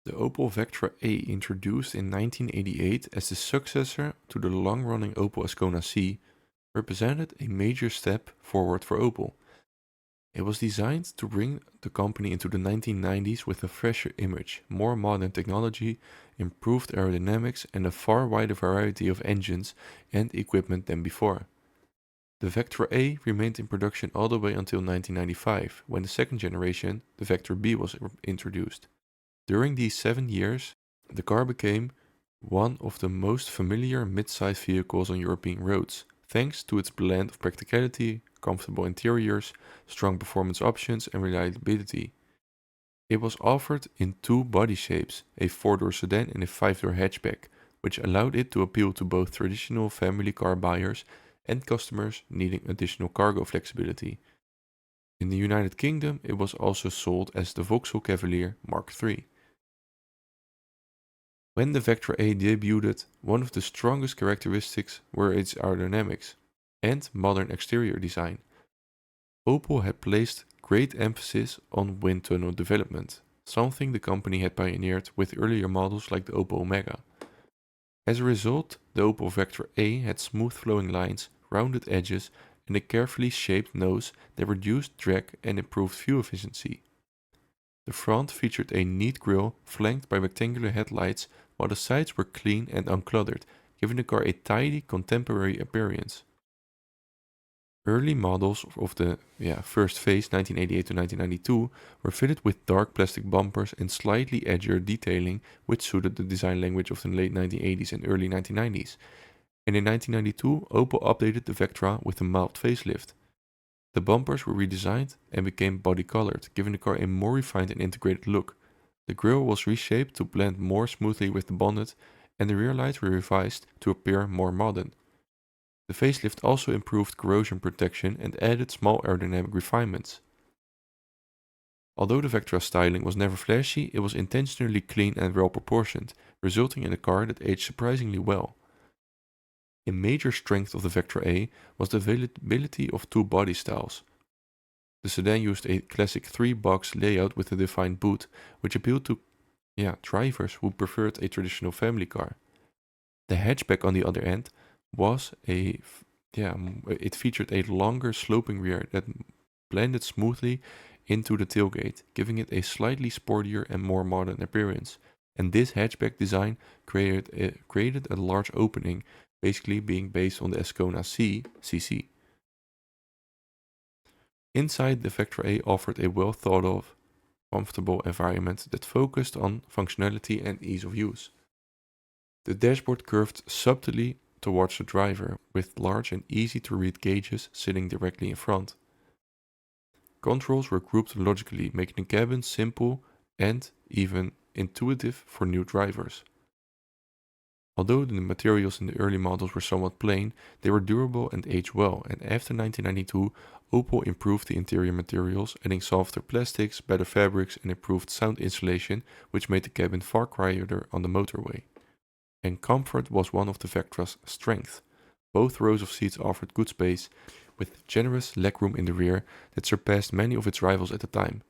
The Opel Vectra A, introduced in 1988 as the successor to the long-running Opel Ascona C, represented a major step forward for Opel. It was designed to bring the company into the 1990s with a fresher image, more modern technology, improved aerodynamics, and a far wider variety of engines and equipment than before. The Vectra A remained in production all the way until 1995, when the second generation, the Vectra B, was introduced. During these 7 years, the car became one of the most familiar mid-size vehicles on European roads, thanks to its blend of practicality, comfortable interiors, strong performance options, and reliability. It was offered in two body shapes, a 4-door sedan and a 5-door hatchback, which allowed it to appeal to both traditional family car buyers and customers needing additional cargo flexibility. In the United Kingdom, it was also sold as the Vauxhall Cavalier Mark III. When the Vectra A debuted, one of the strongest characteristics were its aerodynamics and modern exterior design. Opel had placed great emphasis on wind tunnel development, something the company had pioneered with earlier models like the Opel Omega. As a result, the Opel Vectra A had smooth flowing lines, rounded edges, and a carefully shaped nose that reduced drag and improved fuel efficiency. The front featured a neat grille flanked by rectangular headlights, while the sides were clean and uncluttered, giving the car a tidy, contemporary appearance. Early models of the first phase, 1988 to 1992, were fitted with dark plastic bumpers and slightly edgier detailing, which suited the design language of the late 1980s and early 1990s. And in 1992, Opel updated the Vectra with a mild facelift. The bumpers were redesigned and became body-colored, giving the car a more refined and integrated look. The grille was reshaped to blend more smoothly with the bonnet, and the rear lights were revised to appear more modern. The facelift also improved corrosion protection and added small aerodynamic refinements. Although the Vectra's styling was never flashy, it was intentionally clean and well proportioned, resulting in a car that aged surprisingly well. A major strength of the Vectra A was the availability of two body styles. The sedan used a classic 3-box layout with a defined boot, which appealed to drivers who preferred a traditional family car. The hatchback, on the other hand, was it featured a longer sloping rear that blended smoothly into the tailgate, giving it a slightly sportier and more modern appearance. And this hatchback design created a large opening, basically being based on the Ascona C CC. Inside, the Vectra A offered a well thought of, comfortable environment that focused on functionality and ease of use. The dashboard curved subtly towards the driver, with large and easy to read gauges sitting directly in front. Controls were grouped logically, making the cabin simple and even intuitive for new drivers. Although the materials in the early models were somewhat plain, they were durable and aged well, and after 1992, Opel improved the interior materials, adding softer plastics, better fabrics, and improved sound insulation, which made the cabin far quieter on the motorway. And comfort was one of the Vectra's strengths. Both rows of seats offered good space, with generous legroom in the rear that surpassed many of its rivals at the time.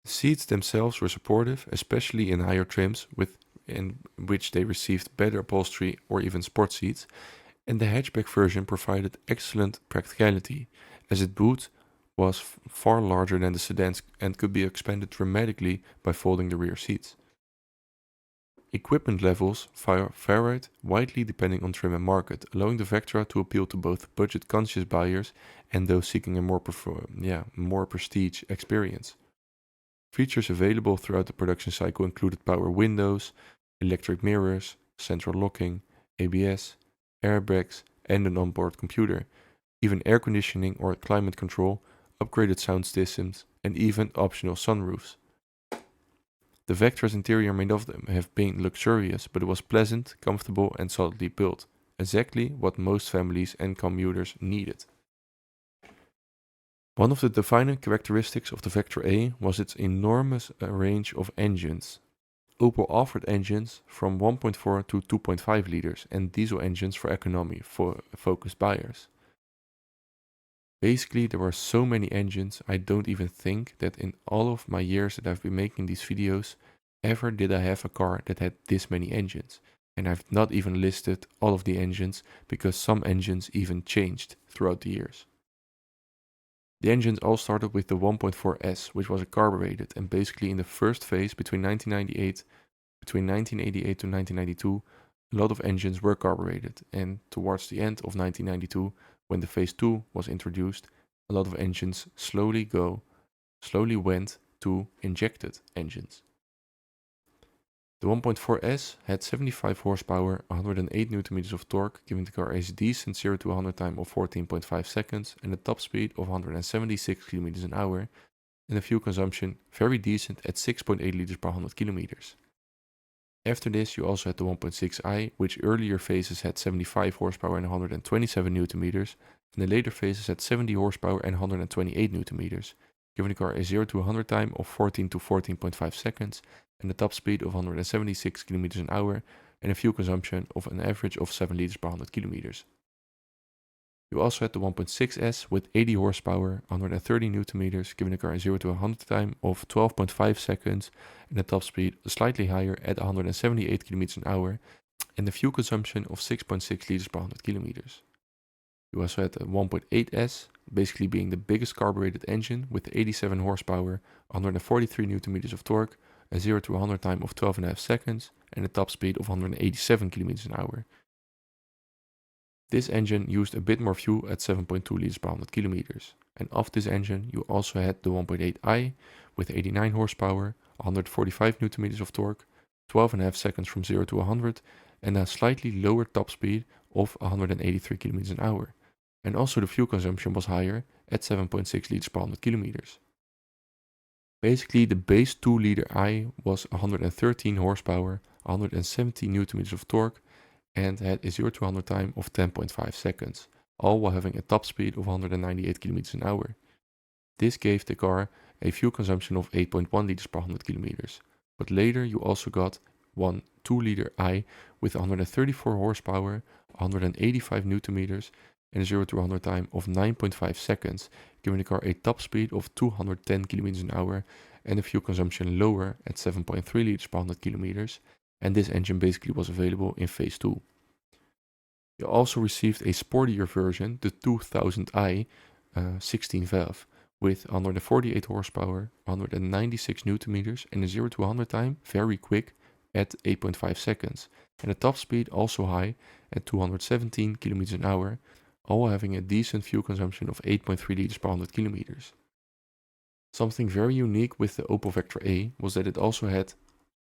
The seats themselves were supportive, especially in higher trims, in which they received better upholstery or even sport seats, and the hatchback version provided excellent practicality, as its boot was far larger than the sedans and could be expanded dramatically by folding the rear seats. Equipment levels varied widely depending on trim and market, allowing the Vectra to appeal to both budget-conscious buyers and those seeking a more prestige experience. Features available throughout the production cycle included power windows, electric mirrors, central locking, ABS, airbags, and an onboard computer, even air conditioning or climate control, upgraded sound systems, and even optional sunroofs. The Vectra's interior may not have been luxurious, but it was pleasant, comfortable, and solidly built, exactly what most families and commuters needed. One of the defining characteristics of the Vectra A was its enormous range of engines. Opel offered engines from 1.4 to 2.5 liters and diesel engines for economy for focused buyers. Basically, there were so many engines, I don't even think that in all of my years that I've been making these videos, ever did I have a car that had this many engines. And I've not even listed all of the engines because some engines even changed throughout the years. The engines all started with the 1.4S, which was a carbureted, and basically in the first phase between 1988 to 1992, a lot of engines were carbureted, and towards the end of 1992, when the phase 2 was introduced, a lot of engines slowly went to injected engines. The 1.4S had 75 horsepower, 108 Nm of torque, giving the car a decent 0 to 100 time of 14.5 seconds and a top speed of 176 km an hour, and a fuel consumption very decent at 6.8 liters per 100 kilometers. After this, you also had the 1.6i, which earlier phases had 75 horsepower and 127 Nm, and the later phases had 70 horsepower and 128 Nm, giving the car a 0 to 100 time of 14 to 14.5 seconds and a top speed of 176 km an hour and a fuel consumption of an average of 7 liters per 100 kilometers. You also had the 1.6S with 80 horsepower, 130 Nm, giving the car a 0 to 100 time of 12.5 seconds and a top speed slightly higher at 178 km an hour and a fuel consumption of 6.6 liters per 100 kilometers. You also had the 1.8S, basically being the biggest carbureted engine with 87 horsepower, 143 Nm of torque, a 0 to 100 time of 12.5 seconds and a top speed of 187 km an hour. This engine used a bit more fuel at 7.2 liters per 100 kilometers. And of this engine, you also had the 1.8i with 89 horsepower, 145 Nm of torque, 12.5 seconds from 0 to 100, and a slightly lower top speed of 183 km an hour. And also the fuel consumption was higher at 7.6 liters per 100 kilometers. Basically, the base 2 liter I was 113 horsepower, 170 Nm of torque, and had a 0 to 100 time of 10.5 seconds, all while having a top speed of 198 km an hour. This gave the car a fuel consumption of 8.1 liters per 100 kilometers. But later you also got one 2 liter I with 134 horsepower, 185 Nm, and a 0 to 100 time of 9.5 seconds, giving the car a top speed of 210 km an hour and a fuel consumption lower at 7.3 liters per 100 kilometers, and this engine basically was available in phase 2. You also received a sportier version, the 2000i 16 valve, with 148 horsepower, 196 Nm, and a 0 to 100 time very quick at 8.5 seconds, and a top speed also high at 217 km an hour, all having a decent fuel consumption of 8.3 liters per 100 kilometers. Something very unique with the Opel Vectra A was that it also had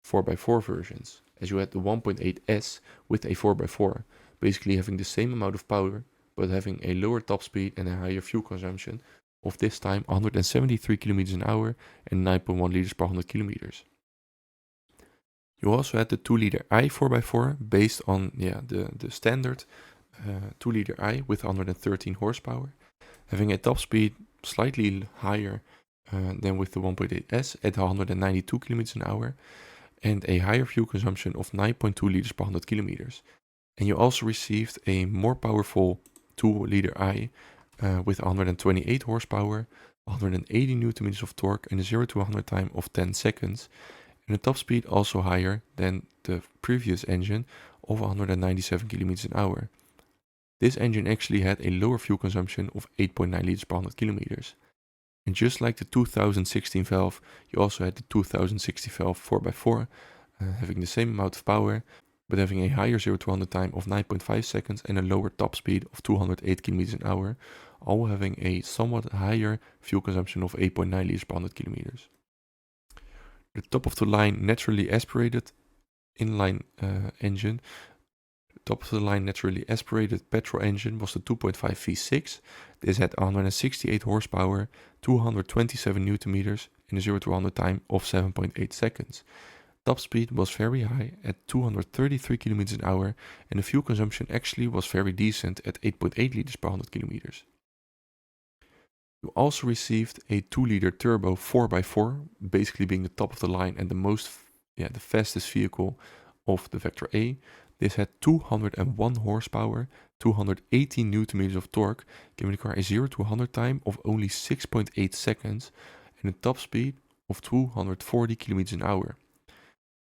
4x4 versions, as you had the 1.8S with a 4x4, basically having the same amount of power, but having a lower top speed and a higher fuel consumption of this time 173 km an hour and 9.1 liters per 100 kilometers. You also had the 2 liter I 4x4 based on the standard 2 liter I with 113 horsepower, having a top speed slightly higher than with the 1.8S at 192 km an hour and a higher fuel consumption of 9.2 liters per 100 kilometers. And you also received a more powerful 2 liter I with 128 horsepower, 180 Nm of torque and a 0 to 100 time of 10 seconds, and a top speed also higher than the previous engine of 197 km an hour. This engine actually had a lower fuel consumption of 8.9 liters per 100 kilometers. And just like the 2016 valve, you also had the 2060 valve 4x4, having the same amount of power, but having a higher 0 to 100 time of 9.5 seconds and a lower top speed of 208 km an hour, all having a somewhat higher fuel consumption of 8.9 liters per 100 kilometers. The top of the line naturally aspirated inline engine. Top of the line naturally aspirated petrol engine was the 2.5 V6. This had 168 horsepower, 227 Nm, and a 0 to 100 time of 7.8 seconds. Top speed was very high at 233 km an hour, and the fuel consumption actually was very decent at 8.8 liters per 100 kilometers. You also received a 2 liter turbo 4x4, basically being the top of the line and the fastest vehicle of the Vectra A. This had 201 horsepower, 218 Nm of torque, giving the car a 0 to 100 time of only 6.8 seconds and a top speed of 240 km an hour.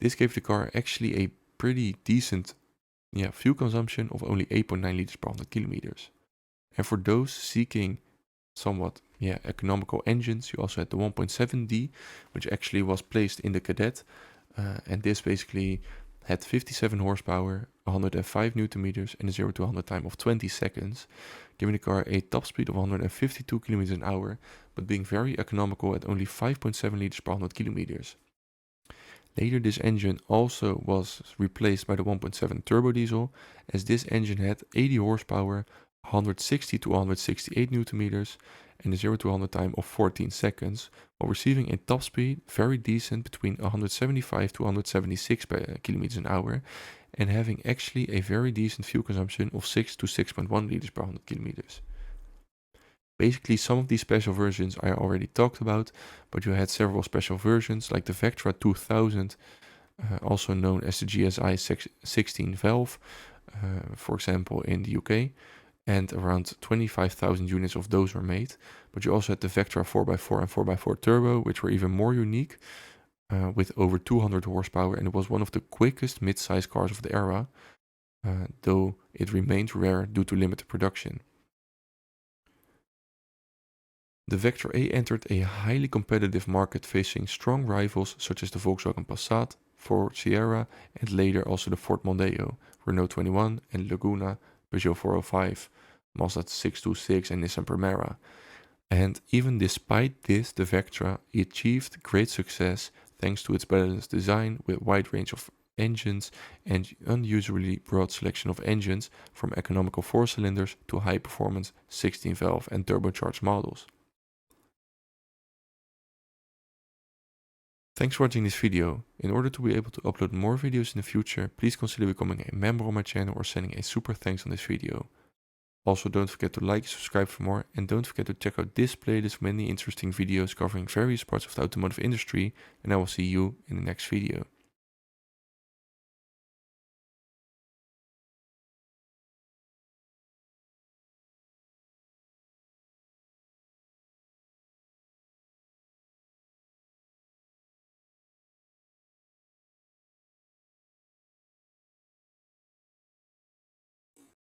This gave the car actually a pretty decent fuel consumption of only 8.9 liters per 100 kilometers. And for those seeking somewhat economical engines, you also had the 1.7D, which actually was placed in the Cadet, and this basically had 57 horsepower, 105 newton meters, and a 0 to 100 time of 20 seconds, giving the car a top speed of 152 kilometers an hour, but being very economical at only 5.7 liters per 100 kilometers. Later, this engine also was replaced by the 1.7 turbo diesel, as this engine had 80 horsepower, 160 to 168 newton meters, and a 0 to 100 time of 14 seconds, while receiving a top speed very decent between 175 to 176 kilometers an hour, and having actually a very decent fuel consumption of 6 to 6.1 liters per 100 kilometers. Basically, some of these special versions I already talked about, but you had several special versions like the Vectra 2000, also known as the GSI 16 valve, for example in the UK, and around 25,000 units of those were made. But you also had the Vectra 4x4 and 4x4 Turbo, which were even more unique, with over 200 horsepower, and it was one of the quickest mid-size cars of the era, though it remained rare due to limited production. The Vectra A entered a highly competitive market facing strong rivals such as the Volkswagen Passat, Ford Sierra, and later also the Ford Mondeo, Renault 21 and Laguna, Peugeot 405, Mazda 626 and Nissan Primera. And even despite this, the Vectra achieved great success thanks to its balanced design with wide range of engines and unusually broad selection of engines from economical 4 cylinders to high performance 16 valve and turbocharged models. Thanks for watching this video. In order to be able to upload more videos in the future, please consider becoming a member on my channel or sending a super thanks on this video. Also, don't forget to like and subscribe for more, and don't forget to check out this playlist with many interesting videos covering various parts of the automotive industry, and I will see you in the next video.